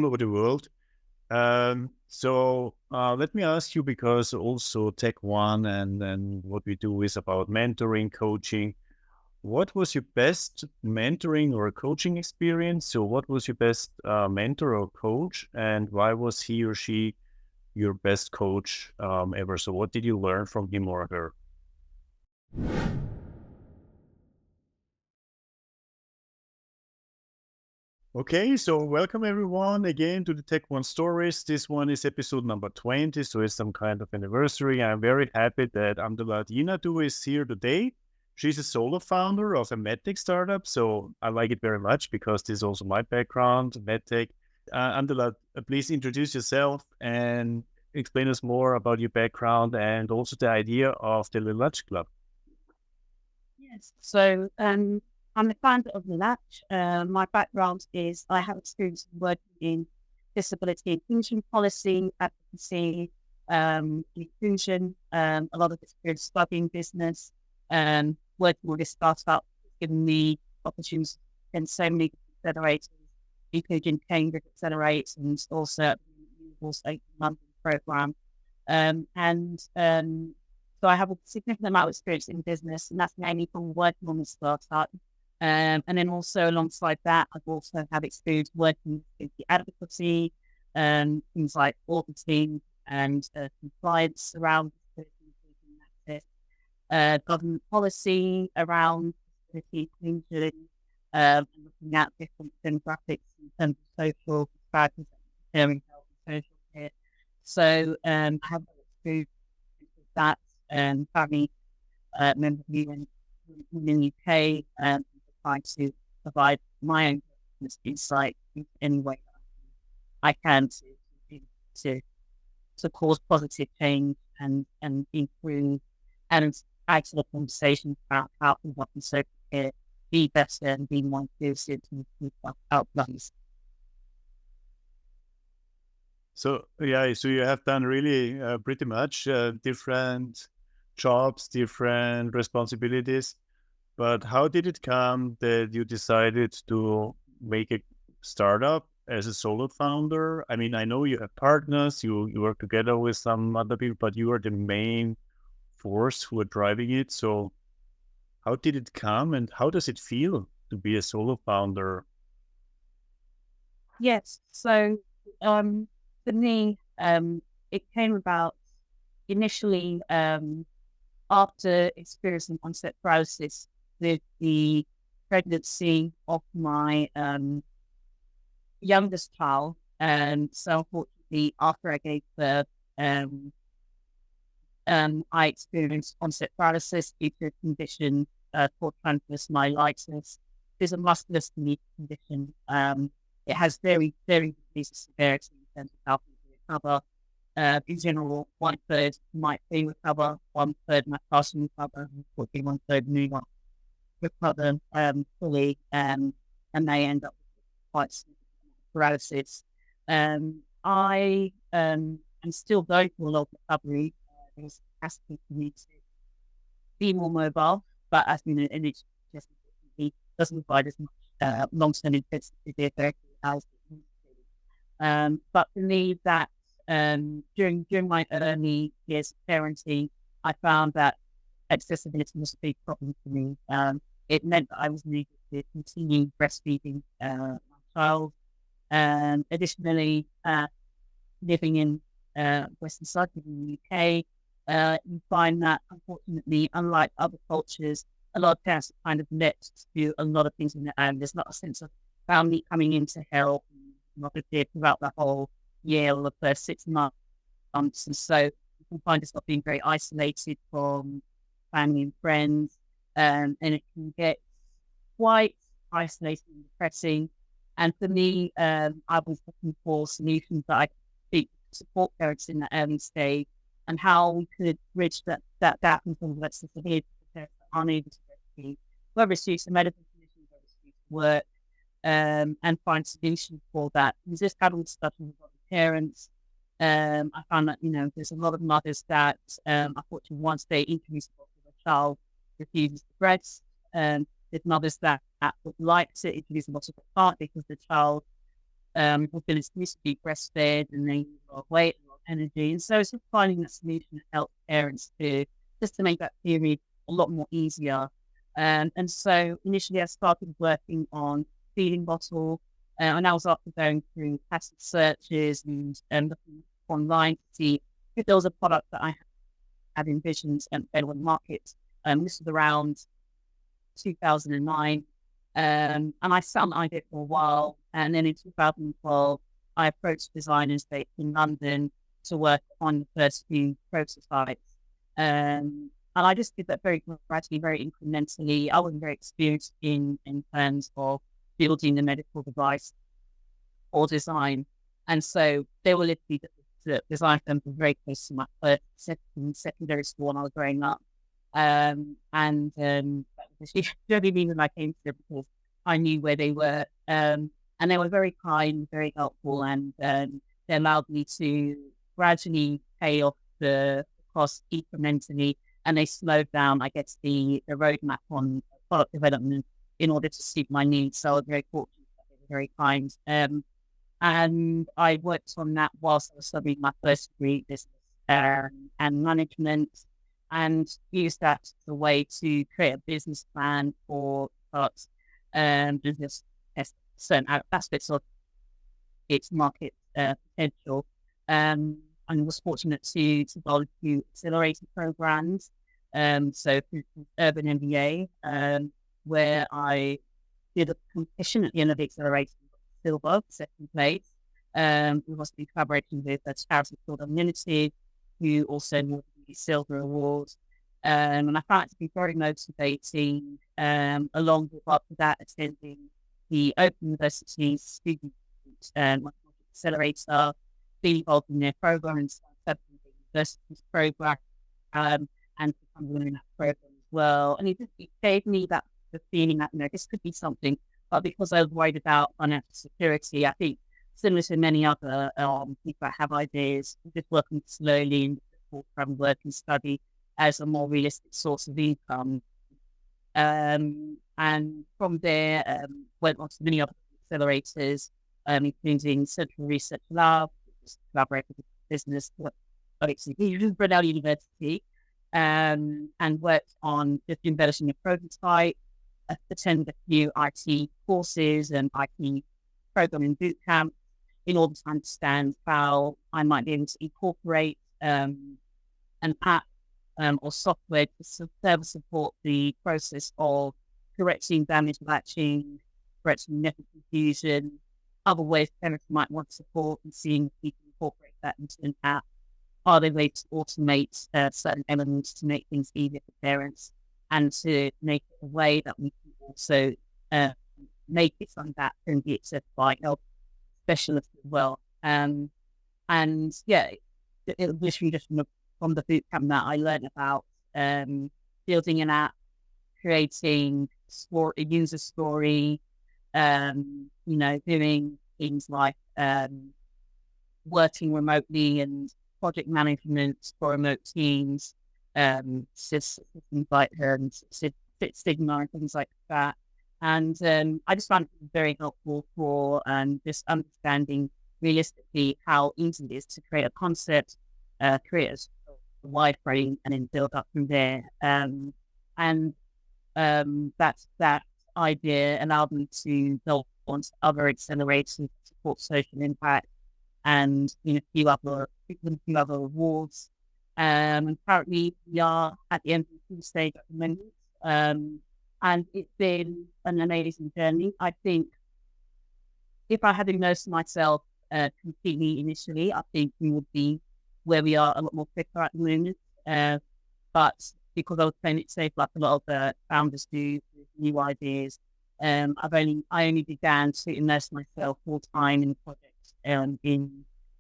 over the world. Let me ask you, because also TEC-ONE and what we do is about mentoring, coaching. What was your best mentoring or coaching experience? So what was your best mentor or coach, and why was he or she your best coach ever? So what did you learn from him or her? Okay, so welcome everyone again to the TEC-ONE Stories. This one is episode number 20, so it's some kind of anniversary. I'm very happy that Amdalat Jinadu is here today. She's a solo founder of a MedTech startup, so I like it very much because this is also my background, MedTech. Amdalat, please introduce yourself and explain us more about your background and also the idea of the Little Lunch Club. Yes. I'm the founder of Latch. My background is I have experience working in disability inclusion policy, advocacy, inclusion, a lot of experience studying business, working with a startup, giving me opportunities in so many accelerators, including Cambridge Accelerates and also London program. So I have a significant amount of experience in business, and that's mainly from working on the startup. And then also alongside that, I've also had experience working with the advocacy, things like auditing and compliance around disability access, government policy around disability inclusion, and looking at different demographics in terms of social disparities, caring, health, and social care. So I have experience with that family member in the UK, trying to provide my own insight in any way I can to cause positive change and improve and actual conversations about how we want to be better and be more inclusive to improve outcomes. So you have done really pretty much different jobs, different responsibilities. But how did it come that you decided to make a startup as a solo founder? I mean, I know you have partners, you work together with some other people, but you are the main force who are driving it. So how did it come, and how does it feel to be a solo founder? Yes. So for me, it came about initially after experiencing onset paralysis with the pregnancy of my youngest child. So unfortunately, after I gave birth, I experienced onset paralysis due to a condition called transverse myelitis. It's a musculoskeletal condition. It has very, very decreased severity in terms of how people recover. In general, 1/3 might be recover, 1/3 might partially recover, and 1/3 may not recover fully, and they end up with quite significant paralysis. I am still going through a lot of recovery. There's capacity for me to be more mobile, but as we know, and it just doesn't provide as much long-term intensity therapy as it used to. But for me, that during my early years of parenting, I found that accessibility was a big problem for me. It meant that I was needed to continue breastfeeding my child. Additionally, living in Western side in the UK, you find that unfortunately, unlike other cultures, a lot of parents are kind of let do a lot of things in their own. There's not a sense of family coming in to help, not there throughout the whole year or the first 6 months. And so you can find yourself being very isolated from family and friends, and it can get quite isolating and depressing. And for me, I was looking for solutions that I could support parents in the early stage, and how we could bridge that gap in terms of accessibility for parents that aren't able to breastfeed, whether it's due to medical conditions, whether it's due to work, and find solutions for that. And just having discussions with other parents, I found that, there's a lot of mothers that, unfortunately, once they introduce the child, refuses the breast. There's mothers that would like to introduce a bottle of part because the child ability to be breastfed and they lose a lot of weight, a lot of energy. And so it's just finding that solution to help parents just to make that period a lot more easier. And so initially I started working on feeding bottle, and I was after going through passive searches and looking online to see if there was a product that I had envisioned and available in the market. This was around 2009. And I sat on the idea for a while. And then in 2012, I approached designers based in London to work on the first few prototypes. And I just did that very gradually, very incrementally. I wasn't very experienced in terms of building the medical device or design. And so they were literally the design firms were very close to my first secondary school when I was growing up. That was the only reason I came to them, because I knew where they were. And they were very kind, very helpful, and they allowed me to gradually pay off the cost incrementally, and they slowed down, I guess, the roadmap on product development in order to suit my needs. So I was very fortunate that they were very kind. And I worked on that whilst I was studying my first degree, business and management, and used that as a way to create a business plan for products and business test certain aspects of its market potential. I was fortunate to go to accelerator programs, so through Urban MBA, where I did a competition at the end of the accelerator, silver, second place. We was in collaboration with a charity called Unlimited, who also won the silver award. And I found it to be very motivating, along with after that attending the Open University Student Accelerator, being involved in their program and the university's program, and become winning that program as well. And it gave me that the feeling that, this could be something. But because I was worried about financial security, I think similar to many other people that have ideas, just working slowly and from work and study as a more realistic source of income. And from there, went on to many other accelerators, including Central Research Lab, which is collaborating with business, Brunel University, and worked on just embellishing a prototype, attended a few IT courses and IT programming boot camp in order to understand how I might be able to incorporate an app or software to further support the process of correcting damage matching, correcting network confusion, other ways parents might want support, and seeing if we can incorporate that into an app. Are there ways to automate certain elements to make things easier for parents, and to make it a way that we can also make it something that can be accepted by health specialists as well. And yeah, it was literally just from the boot camp that I learned about building an app, creating a user story, doing things like working remotely and project management for remote teams, systems like Sigma and things like that. And I just found it very helpful for just understanding realistically how easy it is to create a concept, create a wide frame, and then build up from there. That idea allowed me to build on other accelerators to support social impact and a few other awards. And currently we are at the MVP stage at the moment. And it's been an amazing journey. I think if I had immersed myself completely initially, I think we would be where we are a lot more quicker at the moment. But because I was playing it safe, like a lot of the founders do, with new ideas, I only began to immerse myself full time in the project in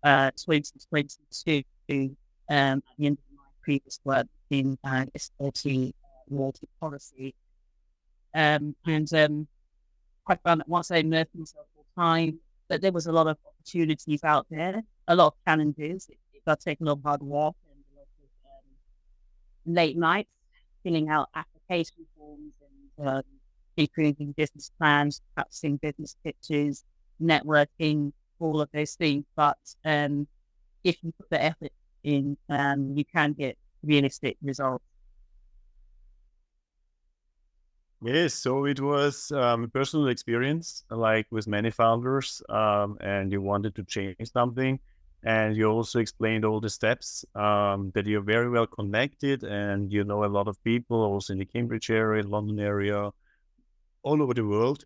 2022 at the end of my previous work in SLT royalty policy. Quite found that once I immersed myself full time, that there was a lot of opportunities out there, a lot of challenges. It does take a lot of hard work and a lot of late nights filling out application forms and improving business plans, practicing business pitches, networking, all of those things, but if you put the effort in, you can get realistic results. Yes, so it was a personal experience, like with many founders, and you wanted to change something. And you also explained all the steps, that you're very well connected and you know a lot of people also in the Cambridge area, London area, all over the world.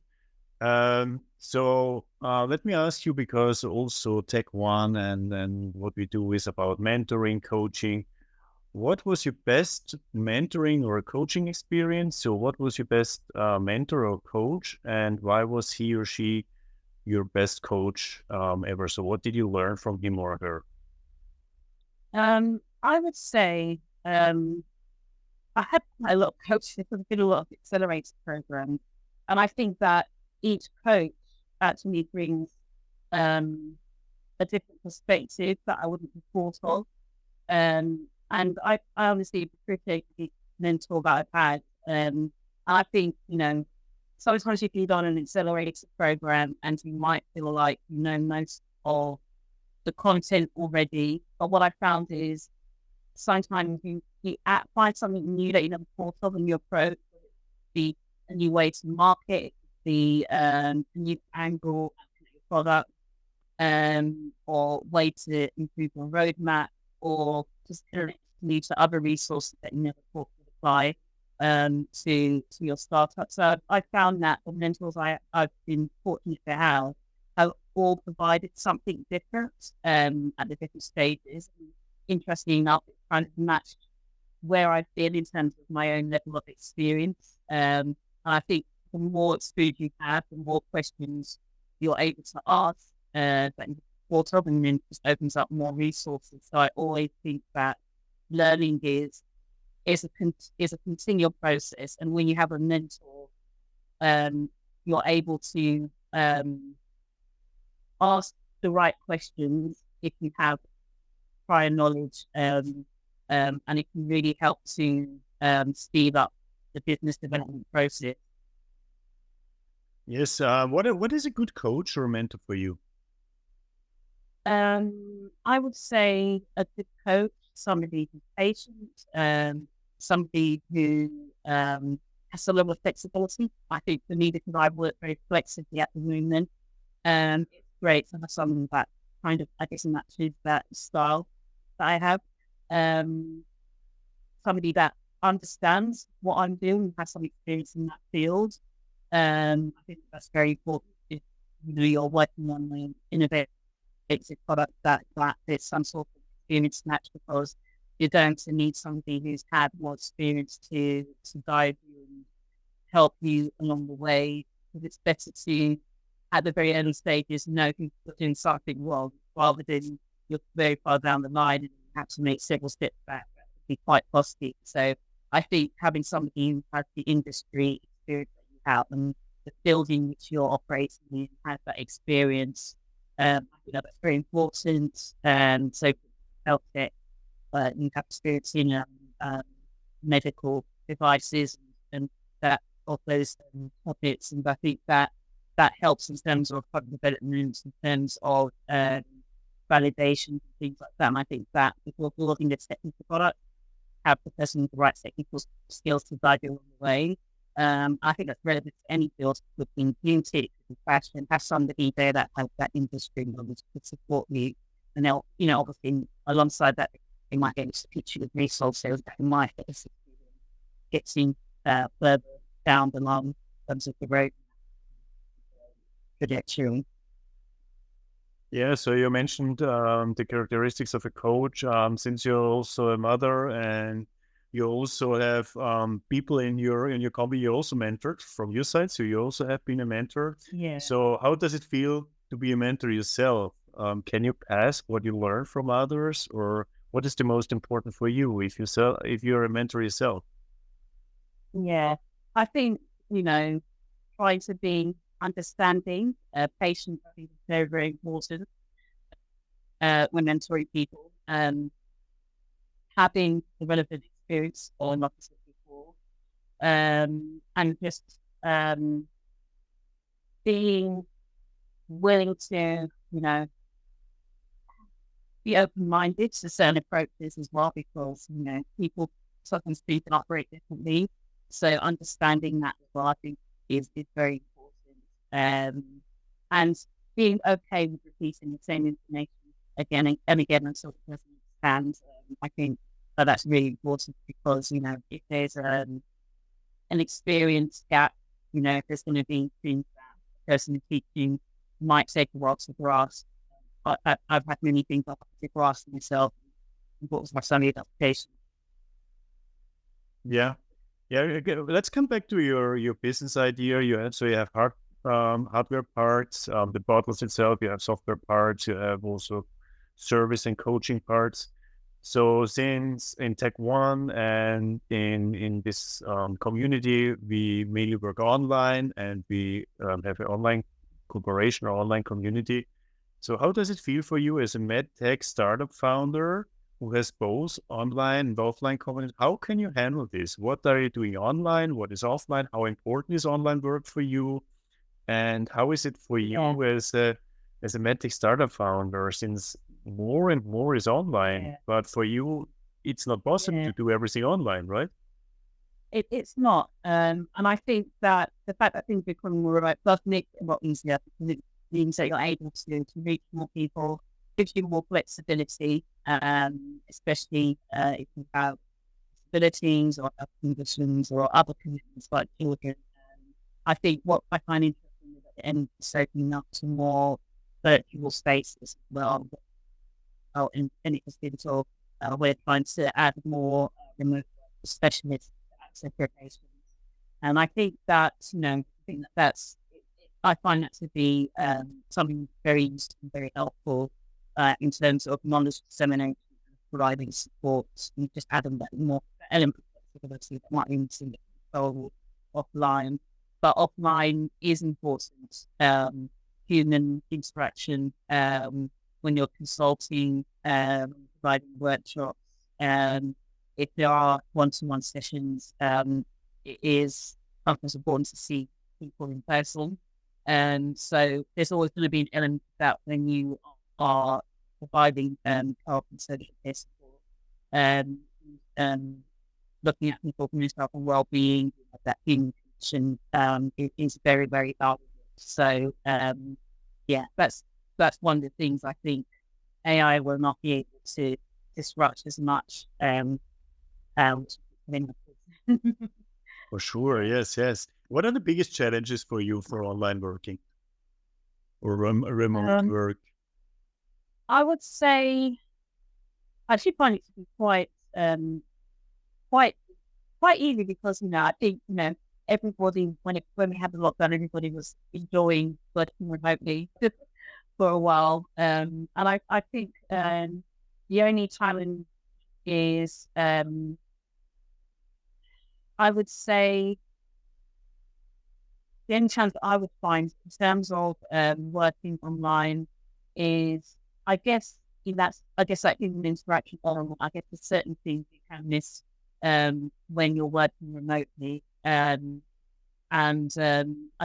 So let me ask you, because also TEC-ONE and what we do is about mentoring, coaching. What was your best mentoring or coaching experience? So what was your best mentor or coach, and why was he or she your best coach ever? So what did you learn from him or her? I would say I had quite a lot of coaches. I've been a lot of accelerator programs, and I think that each coach actually brings um, a different perspective that I wouldn't have thought of. And I honestly appreciate the mentor that I've had. I think, sometimes if you've done an accelerator program and you might feel like you know most of the content already, but what I found is sometimes you find something new that you never thought of in your approach, the a new way to market, the new angle of your product, or way to improve your roadmap, or just lead to other resources that you never thought would apply to your startup. So I found that the mentors I've been fortunate to have all provided something different at the different stages. Interesting enough, it kind of matched where I've been in terms of my own level of experience. And I think the more experience you have, the more questions you're able to ask that you thought of, and then just opens up more resources. So I always think that learning is a continual process, and when you have a mentor, you're able to ask the right questions if you have prior knowledge, and it can really help to speed up the business development process. Yes. What is a good coach or mentor for you? I would say a good coach, somebody who's patient, somebody who has a level of flexibility. I think for me, because I work very flexibly at the moment, it's great to have someone that kind of, I guess, matches that style that I have. Um, Somebody that understands what I'm doing, has some experience in that field. I think that's very important if you're working on an innovative product that there's some sort of experience match, because you're going to need somebody who's had more experience to guide you and help you along the way. Because it's better to, at the very early stages, know who's doing something wrong, rather than you're very far down the line and you have to make several steps back. That would be quite costly. So I think having somebody who has the industry experience that you have, and the field in which you're operating in has that experience, I think that's very important. So health tech, you have experience in medical devices and that of those topics, and I think that helps in terms of product development, in terms of validation and things like that. And I think that if we're building a technical product, have the person with the right technical skills to guide you along the way. I think that's relevant to any field, within beauty, fashion. Have somebody there that has that industry knowledge to support you, and they'll, obviously alongside that, they might get to teach you with resources that might get you further down the line in terms of the road trajectory. Yeah, so you mentioned the characteristics of a coach. Since you're also a mother and you also have people in your company you also mentored from your side, so you also have been a mentor. Yeah. So how does it feel to be a mentor yourself? Can you pass what you learn from others, or what is the most important for you if you're a mentor yourself? Yeah. I think, trying to be understanding, patient, I think is very, very important when mentoring people. Having the relevant experience, or like I said before, and just being willing to, be open-minded to certain approaches as well, because, people sometimes speak and operate differently. So understanding that as well, I think is very important. And being okay with repeating the same information again and again until it doesn't understand. I think that's really important, because, if there's an experience gap, there's going to be things that the person teaching might take a while to grasp. I've had many things I have to grasp myself. What was my Sunday application? Yeah. Yeah. Okay. Let's come back to your business idea. You have hardware parts, the bottles itself. You have software parts. You have also service and coaching parts. So since in TEC-ONE and in this community, we mainly work online, and we have an online corporation or online community. So how does it feel for you as a medtech startup founder who has both online and offline components? How can you handle this? What are you doing online? What is offline? How important is online work for you? And how is it for Yeah, you as a medtech startup founder, since more and more is online, yeah, but for you, it's not possible yeah. to do everything online, right? It's not. And I think that the fact that things become more remote does make it a lot easier, because it means that you're able to reach more people, gives you more flexibility, especially if you have disabilities or other conditions or other commitments like children. I think what I find interesting is at the end, it's opening up to more virtual spaces as well. And it has been sort of, we're trying to add more remote specialists to access their patients. And I think that, I find that to be something very useful and very helpful in terms of knowledge dissemination and providing support. You just add them that more element of flexibility that might be missing offline. But offline is important. Human interaction, when you're consulting, providing workshops, if there are one-to-one sessions, it is sometimes important to see people in person. And so there's always going to be an element of that when you are providing health and social care support, um, um, looking at people from health and well-being, that human connection, it is very, very valuable. So yeah, that's one of the things I think AI will not be able to disrupt as much. Which is For sure. Yes, yes. What are the biggest challenges for you for online working or remote um, work? I would say I actually find it to be quite quite easy, because I think everybody, when we had the lockdown, everybody was enjoying working remotely for a while, and I think the only challenge is I would say the only challenge that I would find in terms of working online is, I guess, that human interaction element. I guess there's certain things you can miss when you're working remotely, and I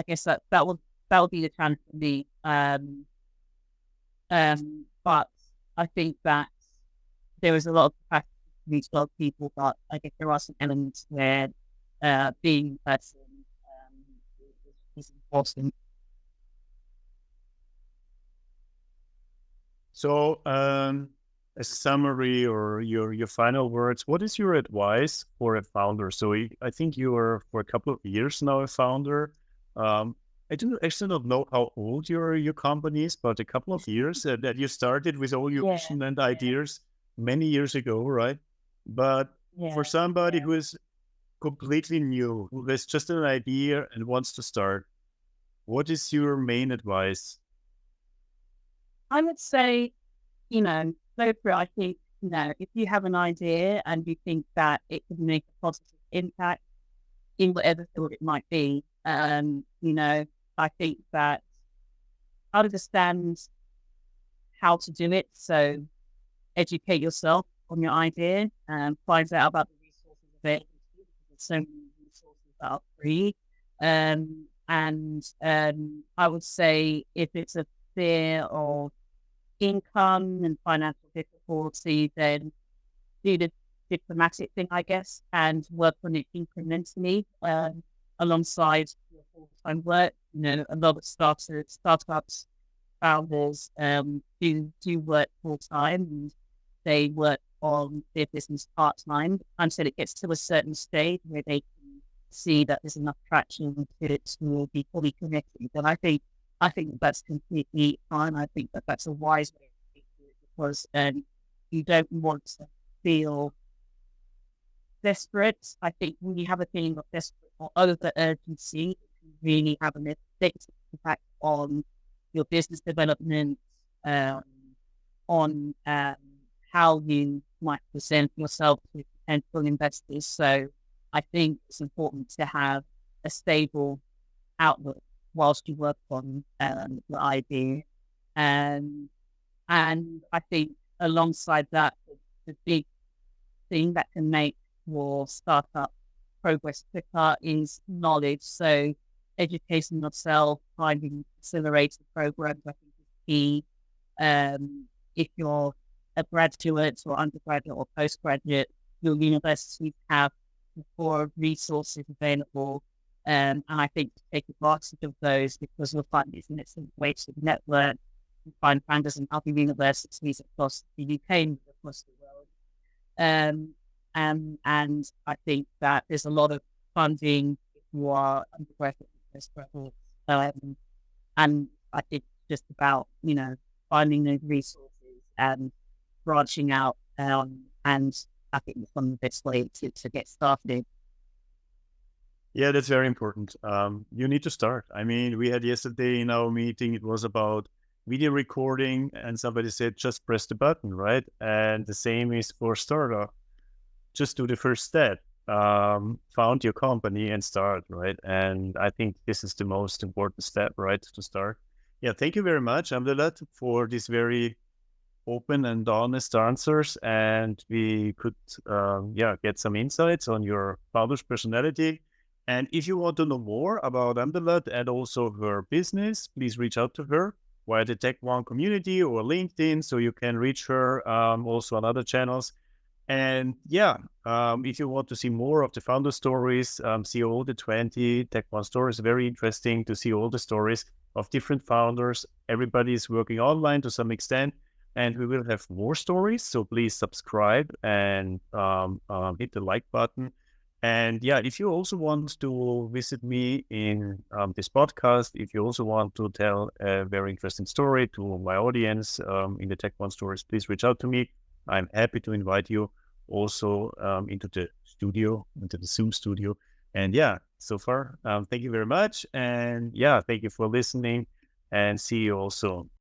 guess that will be the challenge for me. But I think that there is a lot of capacity to reach a lot of people, but I guess there are some elements where being in person is important. So, a summary or your final words, what is your advice for a founder? So I think you are for a couple of years now a founder. I do actually not know how old your company is, but a couple of years that you started with all your Yeah, vision and yeah, ideas many years ago, right? But for yeah, somebody yeah. who is completely new, who has just an idea and wants to start, what is your main advice? I would say, go for it. I think, if you have an idea and you think that it could make a positive impact in whatever field it might be, I think that understand how to do it. So educate yourself on your idea and find out about the resources available to you, because there's so many resources that are free. And I would say, if it's a fear of income and financial difficulty, then do the diplomatic thing, I guess, and work on it incrementally alongside your full-time work. You know, a lot of startups, founders do work full-time, and they work on their business part-time until it gets to a certain stage where they can see that there's enough traction to be fully committed. And I think that's completely fine. I think that that's a wise way to do it, because you don't want to feel desperate. I think when you have a feeling of desperate or over urgency, it can really have a negative impact on your business development, on how you might present yourself to potential investors. So I think it's important to have a stable outlook whilst you work on the idea. And I think alongside that, the big thing that can make your startup progress quicker is knowledge. So educating yourself, finding accelerator programs, I think is key. If you're a graduate or undergraduate or postgraduate, your universities have more resources available. And I think to take advantage of those, because you'll find it's an excellent way to network and find founders in other universities across the UK and across the world. And I think that there's a lot of funding if you are undergraduate and postgraduate. And I think just about, you know, finding those resources and branching out. And I think it's one of the best ways to get started. Yeah, that's very important. You need to start. I mean, we had yesterday in our meeting, it was about video recording, and somebody said, just press the button, right? And the same is for startup. Just do the first step, found your company and start, right? And I think this is the most important step, right, to start. Yeah, thank you very much, Amdalat, for this very open and honest answers. And we could, get some insights on your founder's personality. And if you want to know more about Amdalat and also her business, please reach out to her via the TEC-ONE community or LinkedIn, so you can reach her also on other channels. And if you want to see more of the founder stories, see all the 20 TEC-ONE stories, very interesting to see all the stories of different founders. Everybody is working online to some extent, and we will have more stories. So please subscribe and hit the like button. And if you also want to visit me in this podcast, if you also want to tell a very interesting story to my audience in the TEC-ONE stories, please reach out to me. I'm happy to invite you also into the studio, into the Zoom studio. And so far, thank you very much. And thank you for listening, and see you all soon.